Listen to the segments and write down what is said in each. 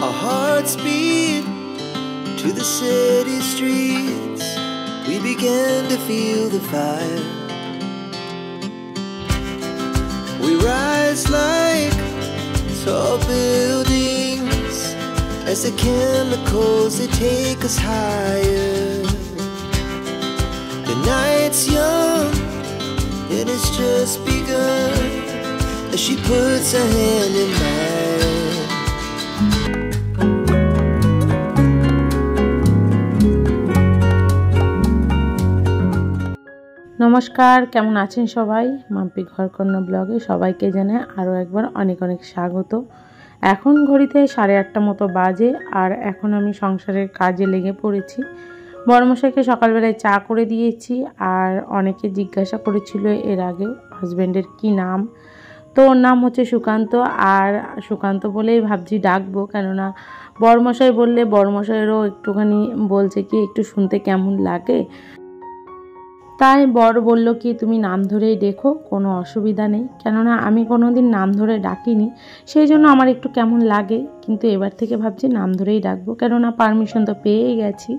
Our hearts beat to the city streets. We began to feel the fire. We rise like tall buildings as the chemicals, they take us higher. The night's young and it's just begun as she puts her hand in mine. নমস্কার, কেমন আছেন সবাই? মাম্পি ঘরকন্যা ব্লগে সবাইকে জানাই আরও একবার অনেক অনেক স্বাগত। এখন ঘড়িতে 8:30 মতো বাজে, আর এখন আমি সংসারের কাজে লেগে পড়েছি। বড়মশাইকে সকালবেলায় চা করে দিয়েছি, আর অনেকে জিজ্ঞাসা করেছিল এর আগে হাজব্যান্ডের কি নাম। তো ওর নাম হচ্ছে সুকান্ত, আর সুকান্ত বলেই ভাবছি ডাকবো, কেননা বড়মশাই বললে বড়মশাইয়েরও একটুখানি বলছে কি একটু শুনতে কেমন লাগে। তাই বর বলল কি তুমি নাম ধরেই ডেকো, কোনো অসুবিধা নেই। কেননা আমি কোনো দিন নাম ধরে ডাকিনি, সেই জন্য আমার একটু কেমন লাগে, কিন্তু এবার থেকে ভাবছি নাম ধরেই ডাকবো, কেননা পারমিশন তো পেয়েই গেছি।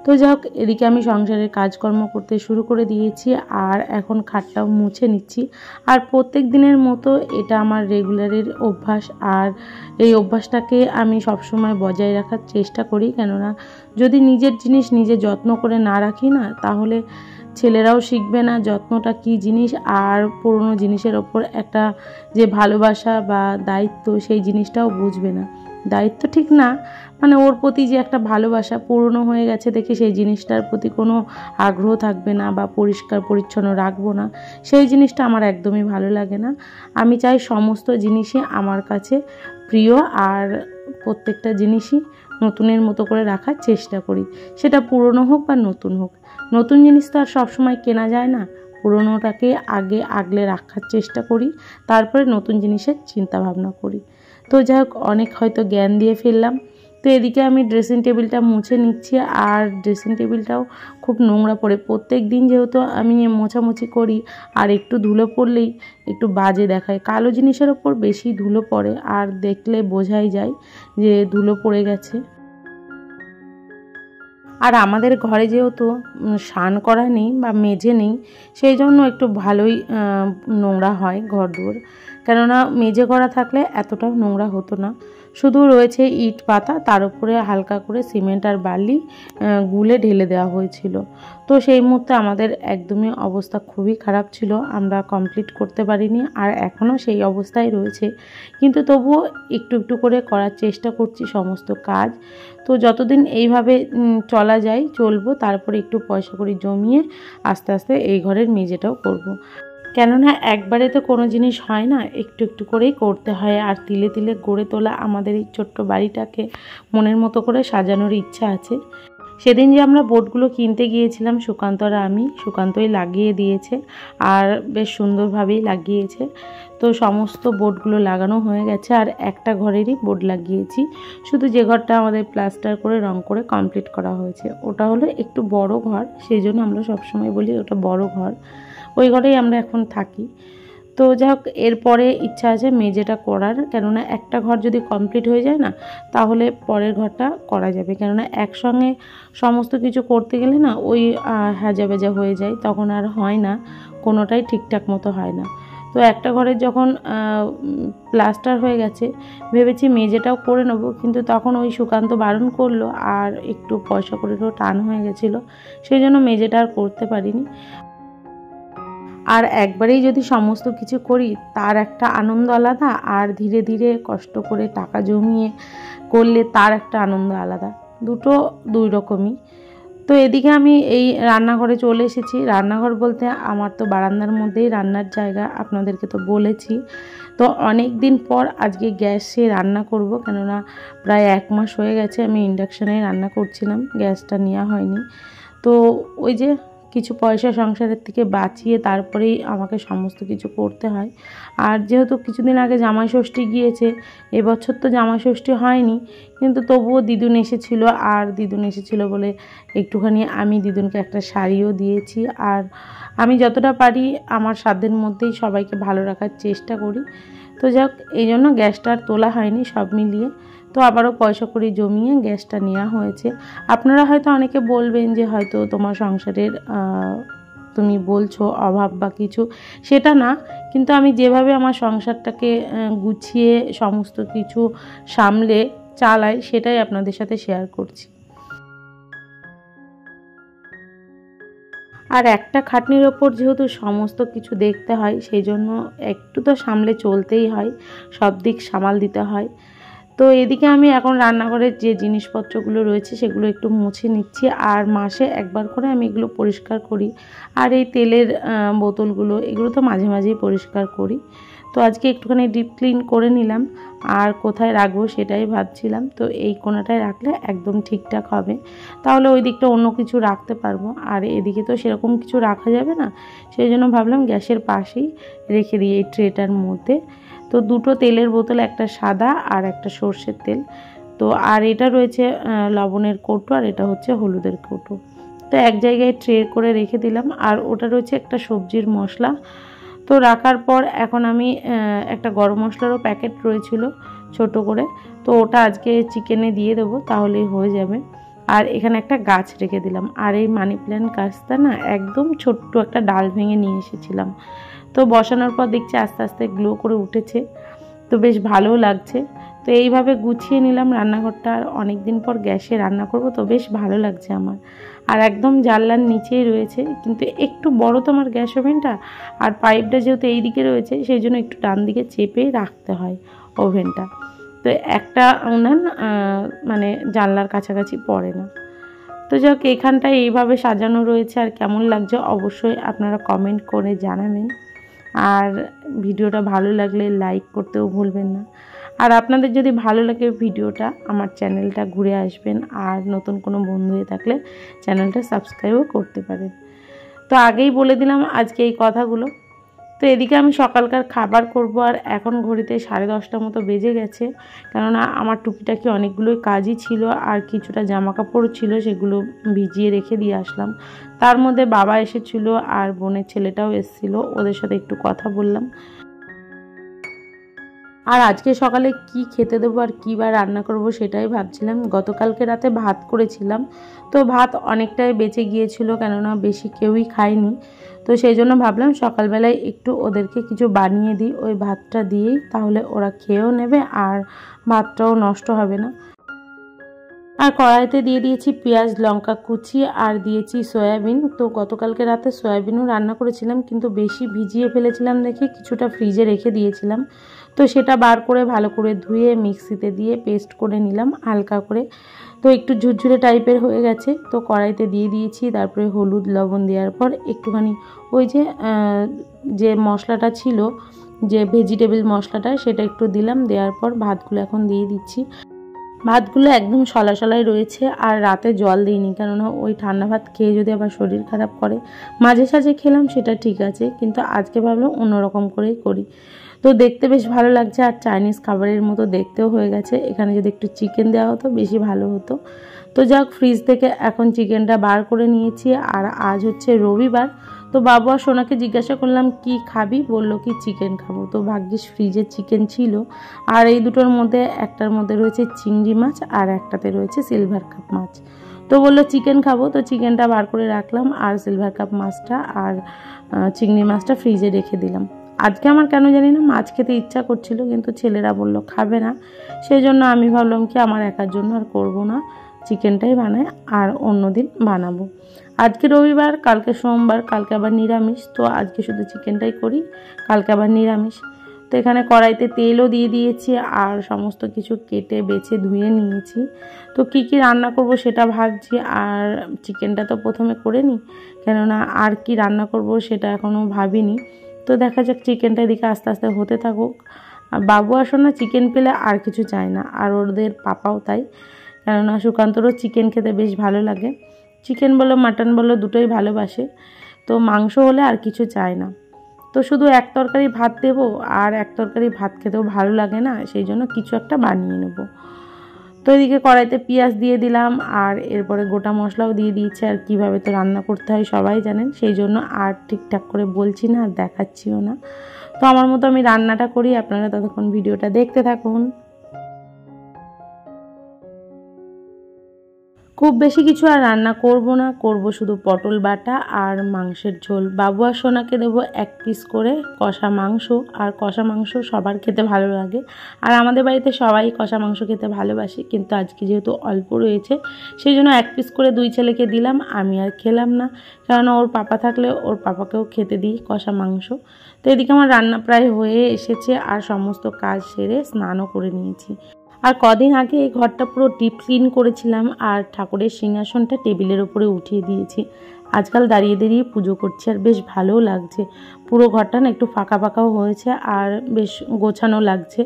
তো যাই হোক, এদিকে আমি সংসারের কাজকর্ম করতে শুরু করে দিয়েছি, আর এখন খাটটাও মুছে নিচ্ছি। আর প্রত্যেক দিনের মতো এটা আমার রেগুলারের অভ্যাস, আর এই অভ্যাসটাকে আমি সবসময় বজায় রাখার চেষ্টা করি। কেননা যদি নিজের জিনিস নিজে যত্ন করে না রাখি না, তাহলে ছেলেরাও শিখবে না যত্নটা কী জিনিস, আর পুরনো জিনিসের ওপর একটা যে ভালোবাসা বা দায়িত্ব, সেই জিনিসটাও বুঝবে না। দায়িত্ব ঠিক না, মানে ওর প্রতি যে একটা ভালোবাসা, পুরনো হয়ে গেছে দেখে সেই জিনিসটার প্রতি কোনো আগ্রহ থাকবে না, বা পরিষ্কার পরিচ্ছন্ন রাখবো না, সেই জিনিসটা আমার একদমই ভালো লাগে না। আমি চাই সমস্ত জিনিসই আমার কাছে প্রিয়, আর প্রত্যেকটা জিনিসই নতুনের মতো করে রাখার চেষ্টা করি, সেটা পুরনো হোক বা নতুন হোক। নতুন জিনিস তো আর সবসময় কেনা যায় না, পুরনোটাকে আগে আগলে রাখার চেষ্টা করি, তারপরে নতুন জিনিসের চিন্তা ভাবনা করি। তো যাই হোক, অনেক হয়তো জ্ঞান দিয়ে ফেললাম। তো এদিকে আমি ড্রেসিং টেবিলটা মুছে নিচ্ছি, আর ড্রেসিং টেবিলটাও খুব নোংরা পড়ে। প্রত্যেক দিন যেহেতু আমি মোছামুছি করি, আর একটু ধুলো পড়লেই একটু বাজে দেখায়। কালো জিনিসের ওপর বেশি ধুলো পড়ে, আর দেখলে বোঝাই যায় যে ধুলো পড়ে গেছে। আর আমাদের ঘরে যেহেতু স্নান করা নেই বা মেজে নেই, সেই জন্য একটু ভালোই নোংরা হয় ঘরদুয়ার। কেননা মেজে করা থাকলে এতটাও নোংরা হতো না। শুধু রয়েছে ইট পাতা, তার উপরে হালকা করে সিমেন্ট আর বালি গুলে ঢেলে দেওয়া হয়েছিল। তো সেই মুহূর্তে আমাদের একদমই অবস্থা খুবই খারাপ ছিল, আমরা কমপ্লিট করতে পারিনি, আর এখনও সেই অবস্থায় রয়েছে। কিন্তু তবুও একটু একটু করে করার চেষ্টা করছি সমস্ত কাজ। তো যতদিন এইভাবে চলা যায় চলবো, তারপরে একটু পয়সা করে জমিয়ে আস্তে আস্তে এই ঘরের মেঝেটাও করব। কেননা একবারে তো কোনো জিনিস হয় না, একটু একটু করেই করতে হয়। আর তিলে তিলে গড়ে তোলা আমাদের এই ছোট্ট বাড়িটাকে মনের মতো করে সাজানোর ইচ্ছা আছে। সেদিন যে আমরা বোর্ডগুলো কিনতে গিয়েছিলাম, সুকান্ত আর আমি, সুকান্তই লাগিয়ে দিয়েছে, আর বেশ সুন্দরভাবেই লাগিয়েছে। তো সমস্ত বোর্ডগুলো লাগানো হয়ে গেছে, আর একটা ঘরেরই বোর্ড লাগিয়েছি। শুধু যে ঘরটা আমাদের প্লাস্টার করে রং করে কমপ্লিট করা হয়েছে, ওটা হলো একটু বড় ঘর, সেই জন্য আমরা সবসময় বলি ওটা বড় ঘর। ওই ঘরেই আমরা এখন থাকি। তো যাই হোক, এরপরে ইচ্ছা আছে মেঝেটা করার, কেননা একটা ঘর যদি কমপ্লিট হয়ে যায় না, তাহলে পরের ঘরটা করা যাবে। কেননা একসঙ্গে সমস্ত কিছু করতে গেলে না ওই হাজা ভেজা হয়ে যায়, তখন আর হয় না, কোনোটাই ঠিকঠাক মতো হয় না। তো একটা ঘরের যখন প্লাস্টার হয়ে গেছে, ভেবেছি মেঝেটাও করে নেবো, কিন্তু তখন ওই সুকান্ত বারণ করলো, আর একটু পয়সা করেও টান হয়ে গেছিলো, সেই জন্য মেঝেটা আর করতে পারিনি। আর একবারেই যদি সমস্ত কিছু করি, তার একটা আনন্দ আলাদা, আর ধীরে ধীরে কষ্ট করে টাকা জমিয়ে করলে তার একটা আনন্দ আলাদা, দুটো দুই রকমই। তো এদিকে আমি এই রান্নাঘরে চলে এসেছি। রান্নাঘর বলতে আমার তো বারান্দার মধ্যেই রান্নার জায়গা, আপনাদেরকে তো বলেছি। তো অনেক দিন পর আজকে গ্যাসে রান্না করব, কেননা প্রায় 1 মাস হয়ে গেছে আমি ইন্ডাকশানে রান্না করছিলাম, গ্যাসটা নেওয়া হয়নি। তো ওই যে কিছু পয়সা সংসারের থেকে বাঁচিয়ে তারপরেই আমাকে সমস্ত কিছু করতে হয়। আর যেহেতু কিছুদিন আগে জামাই ষষ্ঠী গিয়েছে, এবছর তো জামাই ষষ্ঠী হয়নি, কিন্তু তবুও দিদুন এসেছিল, আর দিদুন এসেছিল বলে একটুখানি আমি দিদুনকে একটা শাড়িও দিয়েছি। আর আমি যতটা পারি আমার সাধ্যের মধ্যেই সবাইকে ভালো রাখার চেষ্টা করি। তো যাক এই জন্য গ্যাসটা আর তোলা হয়নি সব মিলিয়ে। তো আবারও পয়সা কড়ি জমিয়ে গ্যাসটা নেওয়া হয়েছে। আপনারা হয়তো অনেকে বলবেন যে হয়তো তোমার সংসারের তুমি বলছো অভাব বা কিছু, সেটা না, কিন্তু আমি যেভাবে আমার সংসারটাকে গুছিয়ে সমস্ত কিছু সামলে চালাই সেটাই আপনাদের সাথে শেয়ার করছি। আর একটা খাটনির ওপর যেহেতু সমস্ত কিছু দেখতে হয়, সেই জন্য একটু তো সামলে চলতেই হয়, সব দিক সামাল দিতে হয়। তো এদিকে আমি এখন রান্নাঘরের যে জিনিসপত্রগুলো রয়েছে সেগুলো একটু মুছে নিচ্ছি, আর মাসে একবার করে আমি এগুলো পরিষ্কার করি। আর এই তেলের বোতলগুলো এগুলো তো মাঝে মাঝেই পরিষ্কার করি। তো আজকে একটুখানি ডিপ ক্লিন করে নিলাম, আর কোথায় রাখবো সেটাই ভাবছিলাম। তো এই কোণাটায় রাখলে একদম ঠিকঠাক হবে, তাহলে ওই দিকটা অন্য কিছু রাখতে পারবো। আর এদিকে তো সেরকম কিছু রাখা যাবে না, সেই জন্য ভাবলাম গ্যাসের পাশেই রেখে দিই এই ট্রেটার মধ্যে। তো দুটো তেলের বোতল, একটা সাদা আর একটা সর্ষের তেল। তো আর এটা রয়েছে লবণের কৌটো, আর এটা হচ্ছে হলুদের কৌটো। তো এক জায়গায় ট্রে করে রেখে দিলাম। আর ওটা রয়েছে একটা সবজির মশলা। তো রাখার পর এখন আমি একটা গরম মশলারও প্যাকেট রয়েছিল ছোট করে, তো ওটা আজকে চিকেনে দিয়ে দেবো, তাহলেই হয়ে যাবে। আর এখানে একটা গাছ রেখে দিলাম। আর এই মানি প্ল্যান্ট গাছটা না একদম ছোট্ট একটা ডাল ভেঙে নিয়ে এসেছিলাম। তো বসানোর পর দেখছি আস্তে আস্তে গ্লো করে উঠেছে, তো বেশ ভালোও লাগছে। তো এইভাবে গুছিয়ে নিলাম রান্নাঘরটা। আর অনেক দিন পর গ্যাসে রান্না করব, তো বেশ ভালো লাগছে আমার। আর একদম জানলার নিচেই রয়েছে, কিন্তু একটু বড় তো আমার গ্যাস ওভেনটা, আর পাইপটা যেহেতু এই দিকে রয়েছে সেই জন্য একটু ডান দিকে চেপেই রাখতে হয় ওভেনটা। তো একটা উনান মানে জানলার কাছাকাছি পড়ে না। তো যাক এখানটায় এইভাবে সাজানো রয়েছে, আর কেমন লাগছে অবশ্যই আপনারা কমেন্ট করে জানাবেন। আর ভিডিওটা ভালো লাগলে লাইক করতেও ভুলবেন না। আর আপনাদের যদি ভালো লাগে ভিডিওটা, আমার চ্যানেলটা ঘুরে আসবেন, আর নতুন কোনো বন্ধু হয়ে থাকলে চ্যানেলটা সাবস্ক্রাইবও করতে পারেন। তো আগেই বলে দিলাম আজকে এই কথাগুলো। তো এদিকে আমি সকালকার খাবার করব, আর এখন ঘড়িতে 10:30 মতো বেজে গেছে, কেননা আমার টুকিটাকি অনেকগুলোই কাজই ছিল, আর কিছুটা জামা কাপড় ছিল সেগুলো ভিজিয়ে রেখে দিয়ে আসলাম। তার মধ্যে বাবা এসেছিলো, আর বোনের ছেলেটাও এসেছিলো, ওদের সাথে একটু কথা বললাম। আর আজকে সকালে কি খেতে দেবো আর কী বা রান্না করব সেটাই ভাবছিলাম। গতকালকে রাতে ভাত করেছিলাম, তো ভাত অনেকটাই বেঁচে গিয়েছিল, কেননা বেশি কেউই খায়নি। তো সেই জন্য ভাবলাম সকালবেলায় একটু ওদেরকে কিছু বানিয়ে দিই ওই ভাতটা দিয়েই, তাহলে ওরা খেয়েও নেবে আর ভাতটাও নষ্ট হবে না। আর কড়াইতে দিয়ে দিয়েছি পেঁয়াজ লঙ্কা কুচি, আর দিয়েছি সয়াবিন। তো গতকালকে রাতে সয়াবিনও রান্না করেছিলাম, কিন্তু বেশি ভিজিয়ে ফেলেছিলাম দেখে কিছুটা ফ্রিজে রেখে দিয়েছিলাম। তো সেটা বার করে ভালো করে ধুয়ে মিক্সিতে দিয়ে পেস্ট করে নিলাম হালকা করে। তো একটু ঝুরঝুরে টাইপের হয়ে গেছে। তো কড়াইতে দিয়ে দিয়েছি, তারপরে হলুদ লবণ দেওয়ার পর একটুখানি ওই যে মশলাটা ছিল, যে ভেজিটেবল মশলাটা, সেটা একটু দিলাম। দেওয়ার পর ভাতগুলো এখন দিয়ে দিচ্ছি। ভাতগুলো একদম সলাই রয়েছে, আর রাতে জল দিইনি, কেননা ওই ঠান্ডা ভাত খেয়ে যদি আবার শরীর খারাপ করে। মাঝে সাঝে খেলাম সেটা ঠিক আছে, কিন্তু আজকে ভাবলাম অন্যরকম করেই করি। তো দেখতে বেশ ভালো লাগছে, আর চাইনিজ খাবারের মতো দেখতেও হয়ে গেছে। এখানে যদি একটু চিকেন দেওয়া হতো বেশি ভালো হতো। তো যাক ফ্রিজ থেকে এখন চিকেনটা বার করে নিয়েছি। আর আজ হচ্ছে রবিবার। তো বাবু আর সোনাকে জিজ্ঞাসা করলাম কি খাবি, বললো কি চিকেন খাবো। তো ভাগ্যিস ফ্রিজে চিকেন ছিল। আর এই দুটোর মধ্যে একটার মধ্যে রয়েছে চিংড়ি মাছ, আর একটাতে রয়েছে সিলভার কাপ মাছ। তো বললো চিকেন খাবো, তো চিকেনটা বার করে রাখলাম, আর সিলভার কাপ মাছটা আর চিংড়ি মাছটা ফ্রিজে রেখে দিলাম। আজকে আমার কেন জানি না মাছ খেতে ইচ্ছা করছিল, কিন্তু ছেলেরা বলল খাবে না, সেই জন্য আমি ভাবলাম কি আমার একার জন্য আর করব না, চিকেনটাই বানাই, আর অন্য দিন বানাবো। আজকে রবিবার, কালকে সোমবার, কালকে আবার নিরামিষ। তো আজকে শুধু চিকেনটাই করি, কালকে আবার নিরামিষ। তো এখানে কড়াইতে তেলও দিয়ে দিয়েছি, আর সমস্ত কিছু কেটে বেছে ধুয়ে নিয়েছি। তো কি কি রান্না করব সেটা ভাবছি। আর চিকেনটা তো প্রথমে করে নিই, কেননা আর কি রান্না করব সেটা এখনও ভাবিনি। তো দেখা যাক চিকেনটা এদিকে আস্তে আস্তে হতে থাকুক। বাবু আসো না চিকেন পেলে আর কিছু চায় না, আর ওদের পাপাও তাই, কেননা সুকান্তরও চিকেন খেতে বেশ ভালো লাগে। চিকেন বলো মাটন বলো দুটোই ভালোবাসে। তো মাংস হলে আর কিছু চায় না। তো শুধু এক তরকারি ভাত দেবো, আর এক তরকারি ভাত খেতেও ভালো লাগে না, সেই জন্য কিছু একটা বানিয়ে নেব। তো এদিকে কড়াইতে পেঁয়াজ দিয়ে দিলাম, আর এরপরে গোটা মশলাও দিয়ে দিয়েছি। আর কীভাবে তো রান্না করতে হয় সবাই জানেন, সেই জন্য আর ঠিকঠাক করে বলছি না আর দেখাচ্ছিও না। তো আমার মতো আমি রান্নাটা করি, আপনারা ততক্ষণ ভিডিওটা দেখতে থাকুন। খুব বেশি কিছু আর রান্না করব না, করব শুধু পটল বাটা আর মাংসের ঝোল। বাবু আর সোনাকে দেবো 1 পিস করে কষা মাংস, আর কষা মাংস সবার খেতে ভালো লাগে, আর আমাদের বাড়িতে সবাই কষা মাংস খেতে ভালোবাসে, কিন্তু আজকে যেহেতু অল্প রয়েছে সেই জন্য 1 পিস করে 2 ছেলেকে দিলাম, আমি আর খেলাম না, কারণ ওর পাপা থাকলে ওর পাপাকেও খেতে দিই কষা মাংস। তো এদিকে আমার রান্না প্রায় হয়ে এসেছে, আর সমস্ত কাজ সেরে স্নানও করে নিয়েছি। আর কদিন আগে এই ঘরটা পুরো ডিপ ক্লিন করেছিলাম, আর ঠাকুরের সিংহাসনটা টেবিলের উপরে উঠিয়ে দিয়েছি। আজকাল দাঁড়িয়ে দাঁড়িয়ে পুজো করছি, আর বেশ ভালোও লাগছে। পুরো ঘরটা না একটু ফাঁকা ফাঁকাও হয়েছে, আর বেশ গোছানো লাগছে।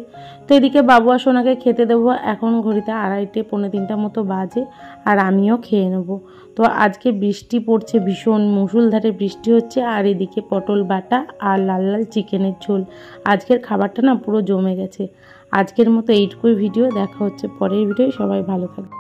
তো এদিকে বাবু আর সোনাকে খেতে দেবো। এখন ঘড়িতে 2:30 পৌনে 3টা মতো বাজে, আর আমিও খেয়ে নেবো। তো আজকে বৃষ্টি পড়ছে, ভীষণ মুষলধারে বৃষ্টি হচ্ছে, আর এদিকে পটল বাটা আর লাল লাল চিকেনের ঝোল। আজকের খাবারটা না পুরো জমে গেছে। আজকের মতো এইটুকুই ভিডিও, দেখা হচ্ছে পরের ভিডিও। সবাই ভালো থাকবে।